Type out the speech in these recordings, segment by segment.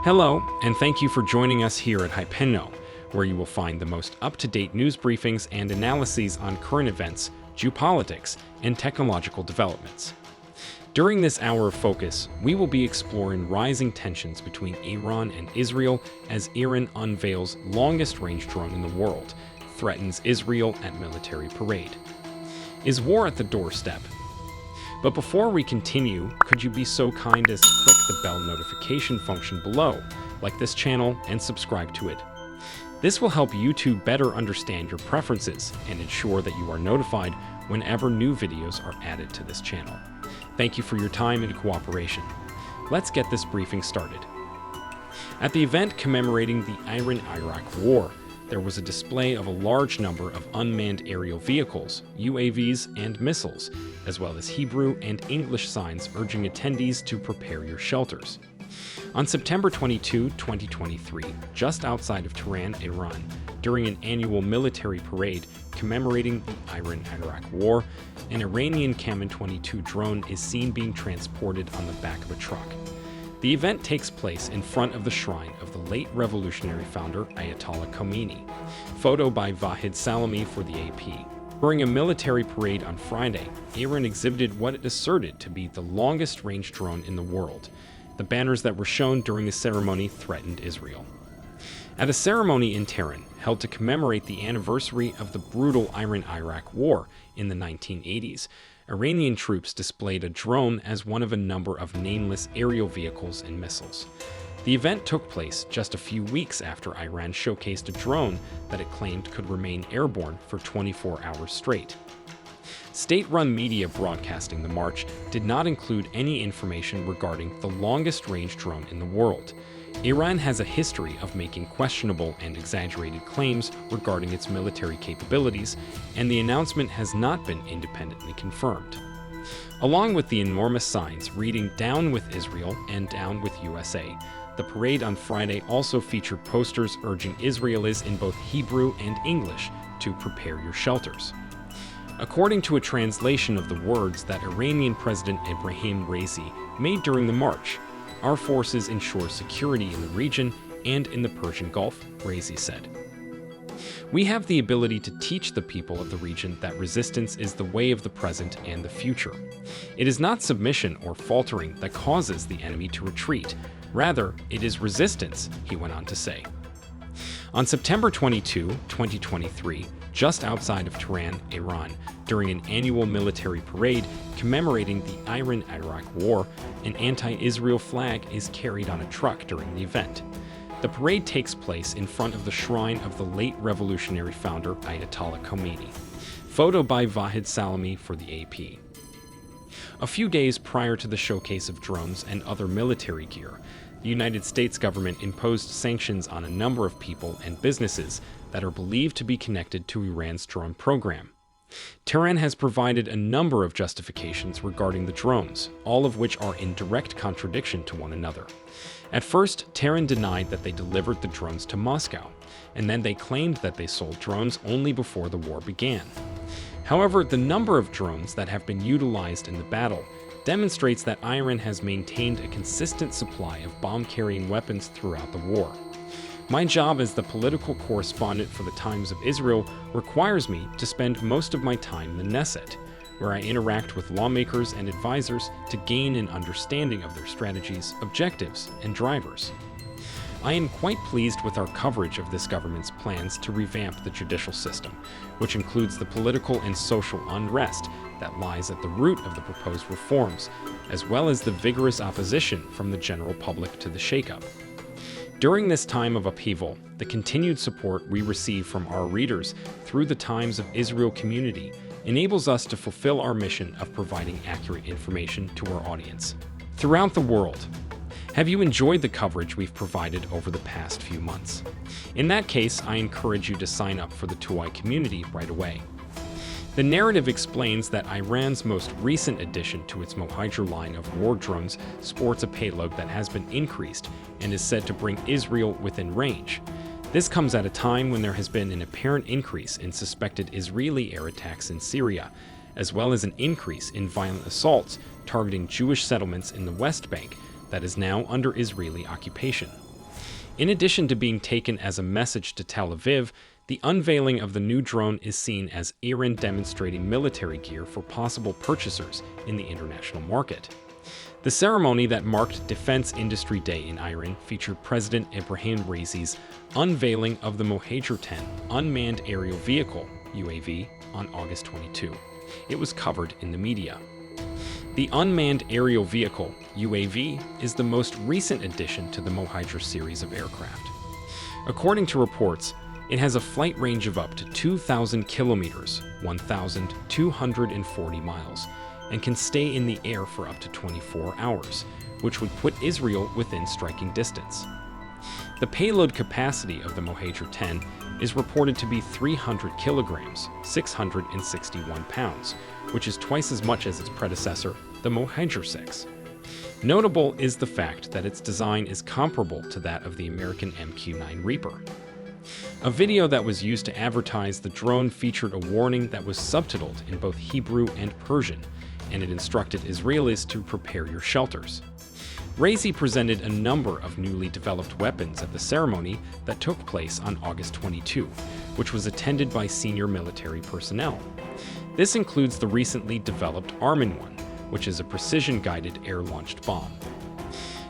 Hello, and thank you for joining us here at Hypeno, where you will find the most up-to-date news briefings and analyses on current events, geopolitics, and technological developments. During this hour of focus, we will be exploring rising tensions between Iran and Israel as Iran unveils longest-range drone in the world, threatens Israel at military parade. Is war at the doorstep? But before we continue, could you be so kind as to click the bell notification function below, like this channel, and subscribe to it. This will help YouTube better understand your preferences and ensure that you are notified whenever new videos are added to this channel. Thank you for your time and cooperation. Let's get this briefing started. At the event commemorating the Iran-Iraq War, there was a display of a large number of unmanned aerial vehicles, UAVs, and missiles, as well as Hebrew and English signs urging attendees to prepare your shelters. On September 22, 2023, just outside of Tehran, Iran, during an annual military parade commemorating the Iran-Iraq War, an Iranian Kaman-22 drone is seen being transported on the back of a truck. The event takes place in front of the shrine of the late revolutionary founder Ayatollah Khomeini. Photo by Vahid Salami for the AP. During a military parade on Friday, Iran exhibited what it asserted to be the longest-range drone in the world. The banners that were shown during the ceremony threatened Israel. At a ceremony in Tehran, held to commemorate the anniversary of the brutal Iran-Iraq War in the 1980s, Iranian troops displayed a drone as one of a number of nameless aerial vehicles and missiles. The event took place just a few weeks after Iran showcased a drone that it claimed could remain airborne for 24 hours straight. State-run media broadcasting the march did not include any information regarding the longest-range drone in the world. Iran has a history of making questionable and exaggerated claims regarding its military capabilities, and the announcement has not been independently confirmed. Along with the enormous signs reading "Down with Israel" and "Down with USA," the parade on Friday also featured posters urging Israelis in both Hebrew and English to prepare your shelters. According to a translation of the words that Iranian President Ebrahim Raisi made during the march, "Our forces ensure security in the region and in the Persian Gulf," Raisi said. "We have the ability to teach the people of the region that resistance is the way of the present and the future. It is not submission or faltering that causes the enemy to retreat. Rather, it is resistance," he went on to say. On September 22, 2023, just outside of Tehran, Iran, during an annual military parade commemorating the Iran-Iraq War, an anti-Israel flag is carried on a truck during the event. The parade takes place in front of the shrine of the late revolutionary founder Ayatollah Khomeini. Photo by Vahid Salami for the AP. A few days prior to the showcase of drones and other military gear, the United States government imposed sanctions on a number of people and businesses that are believed to be connected to Iran's drone program. Tehran has provided a number of justifications regarding the drones, all of which are in direct contradiction to one another. At first, Tehran denied that they delivered the drones to Moscow, and then they claimed that they sold drones only before the war began. However, the number of drones that have been utilized in the battle demonstrates that Iran has maintained a consistent supply of bomb-carrying weapons throughout the war. My job as the political correspondent for the Times of Israel requires me to spend most of my time in the Knesset, where I interact with lawmakers and advisors to gain an understanding of their strategies, objectives, and drivers. I am quite pleased with our coverage of this government's plans to revamp the judicial system, which includes the political and social unrest that lies at the root of the proposed reforms, as well as the vigorous opposition from the general public to the shakeup. During this time of upheaval, the continued support we receive from our readers through the Times of Israel community enables us to fulfill our mission of providing accurate information to our audience throughout the world. Have you enjoyed the coverage we've provided over the past few months? In that case, I encourage you to sign up for the 2i community right away. The narrative explains that Iran's most recent addition to its Mohider line of war drones sports a payload that has been increased and is said to bring Israel within range. This comes at a time when there has been an apparent increase in suspected Israeli air attacks in Syria, as well as an increase in violent assaults targeting Jewish settlements in the West Bank that is now under Israeli occupation. In addition to being taken as a message to Tel Aviv, the unveiling of the new drone is seen as Iran demonstrating military gear for possible purchasers in the international market. The ceremony that marked Defense Industry Day in Iran featured President Ebrahim Raisi's unveiling of the Mohajer-10 unmanned aerial vehicle, UAV, on August 22. It was covered in the media. The unmanned aerial vehicle, UAV, is the most recent addition to the Mohajer series of aircraft. According to reports, it has a flight range of up to 2,000 kilometers, 1,240 miles, and can stay in the air for up to 24 hours, which would put Israel within striking distance. The payload capacity of the Mohajer-10 is reported to be 300 kilograms, 661 pounds, which is twice as much as its predecessor, the Mohajer-6. Notable is the fact that its design is comparable to that of the American MQ-9 Reaper. A video that was used to advertise the drone featured a warning that was subtitled in both Hebrew and Persian, and it instructed Israelis to prepare your shelters. Raisi presented a number of newly developed weapons at the ceremony that took place on August 22, which was attended by senior military personnel. This includes the recently developed Armin-1, which is a precision-guided air-launched bomb.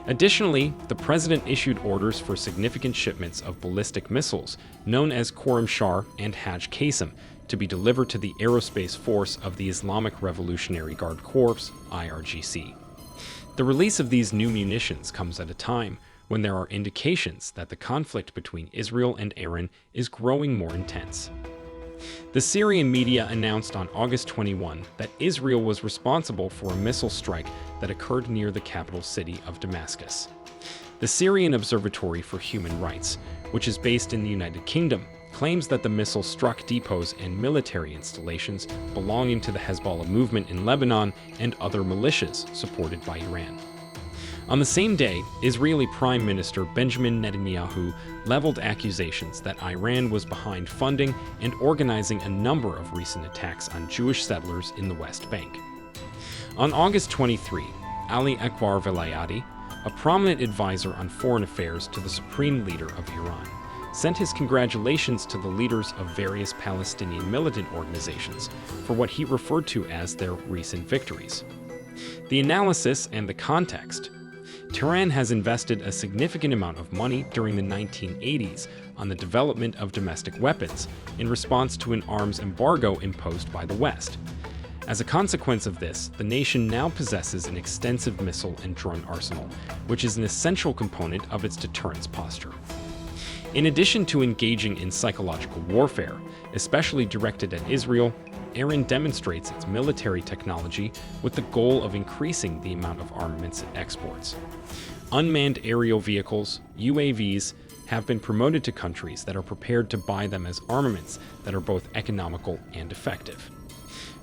Additionally, the president issued orders for significant shipments of ballistic missiles, known as Khorram Shar and Hajj Qasim, to be delivered to the Aerospace Force of the Islamic Revolutionary Guard Corps, IRGC. The release of these new munitions comes at a time when there are indications that the conflict between Israel and Iran is growing more intense. The Syrian media announced on August 21 that Israel was responsible for a missile strike that occurred near the capital city of Damascus. The Syrian Observatory for Human Rights, which is based in the United Kingdom, claims that the missile struck depots and military installations belonging to the Hezbollah movement in Lebanon and other militias supported by Iran. On the same day, Israeli Prime Minister Benjamin Netanyahu leveled accusations that Iran was behind funding and organizing a number of recent attacks on Jewish settlers in the West Bank. On August 23, Ali Akbar Velayati, a prominent advisor on foreign affairs to the supreme leader of Iran, sent his congratulations to the leaders of various Palestinian militant organizations for what he referred to as their recent victories. The analysis and the context. Tehran has invested a significant amount of money during the 1980s on the development of domestic weapons in response to an arms embargo imposed by the West. As a consequence of this, the nation now possesses an extensive missile and drone arsenal, which is an essential component of its deterrence posture. In addition to engaging in psychological warfare, especially directed at Israel, Iran demonstrates its military technology with the goal of increasing the amount of armaments it exports. Unmanned aerial vehicles, UAVs, have been promoted to countries that are prepared to buy them as armaments that are both economical and effective.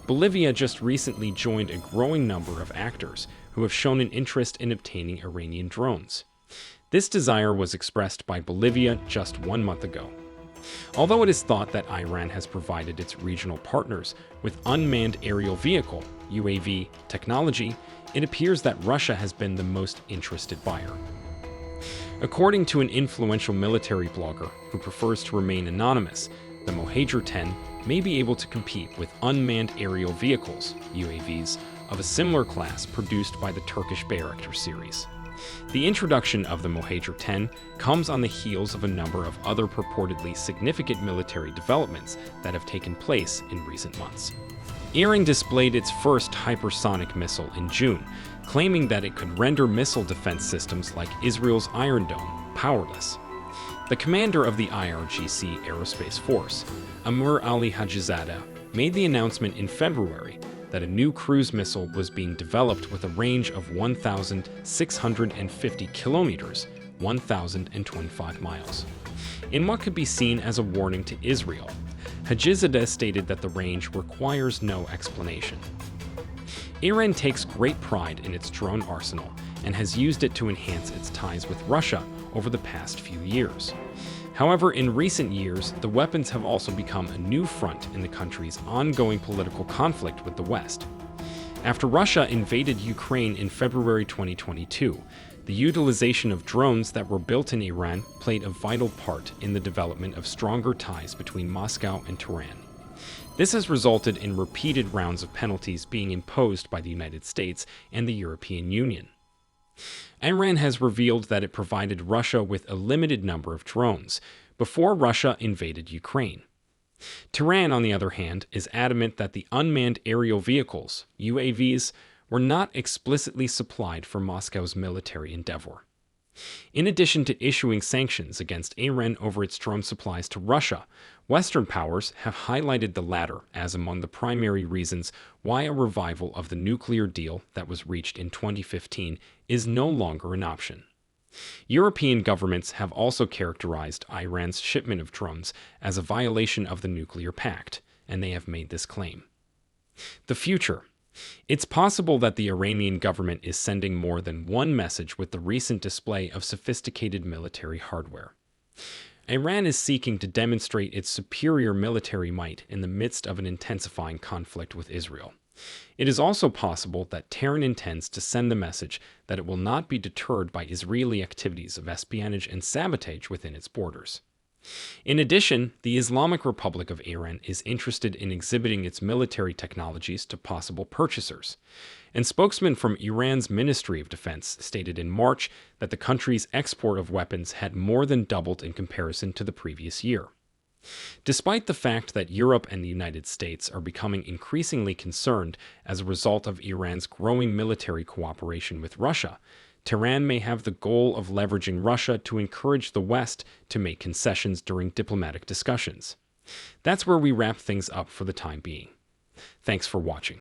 Bolivia just recently joined a growing number of actors who have shown an interest in obtaining Iranian drones. This desire was expressed by Bolivia just 1 month ago. Although it is thought that Iran has provided its regional partners with unmanned aerial vehicle, UAV, technology, it appears that Russia has been the most interested buyer. According to an influential military blogger who prefers to remain anonymous, the Mohajer-10 may be able to compete with unmanned aerial vehicles, UAVs, of a similar class produced by the Turkish Bayraktar series. The introduction of the Mohajer-10 comes on the heels of a number of other purportedly significant military developments that have taken place in recent months. Iran displayed its first hypersonic missile in June, claiming that it could render missile defense systems like Israel's Iron Dome powerless. The commander of the IRGC Aerospace Force, Amir Ali Hajizadeh, made the announcement in February that a new cruise missile was being developed with a range of 1,650 kilometers, 1,025 miles. In what could be seen as a warning to Israel, Hajizadeh stated that the range requires no explanation. Iran takes great pride in its drone arsenal and has used it to enhance its ties with Russia over the past few years. However, in recent years, the weapons have also become a new front in the country's ongoing political conflict with the West. After Russia invaded Ukraine in February 2022, The utilization of drones that were built in Iran played a vital part in the development of stronger ties between Moscow and Tehran. This has resulted in repeated rounds of penalties being imposed by the United States and the European Union. Iran has revealed that it provided Russia with a limited number of drones before Russia invaded Ukraine. Tehran, on the other hand, is adamant that the unmanned aerial vehicles, UAVs, were not explicitly supplied for Moscow's military endeavor. In addition to issuing sanctions against Iran over its drone supplies to Russia, Western powers have highlighted the latter as among the primary reasons why a revival of the nuclear deal that was reached in 2015 is no longer an option. European governments have also characterized Iran's shipment of drones as a violation of the nuclear pact, and they have made this claim. The future. It's possible that the Iranian government is sending more than one message with the recent display of sophisticated military hardware. Iran is seeking to demonstrate its superior military might in the midst of an intensifying conflict with Israel. It is also possible that Tehran intends to send the message that it will not be deterred by Israeli activities of espionage and sabotage within its borders. In addition, the Islamic Republic of Iran is interested in exhibiting its military technologies to possible purchasers, and spokesman from Iran's Ministry of Defense stated in March that the country's export of weapons had more than doubled in comparison to the previous year. Despite the fact that Europe and the United States are becoming increasingly concerned as a result of Iran's growing military cooperation with Russia, Tehran may have the goal of leveraging Russia to encourage the West to make concessions during diplomatic discussions. That's where we wrap things up for the time being. Thanks for watching.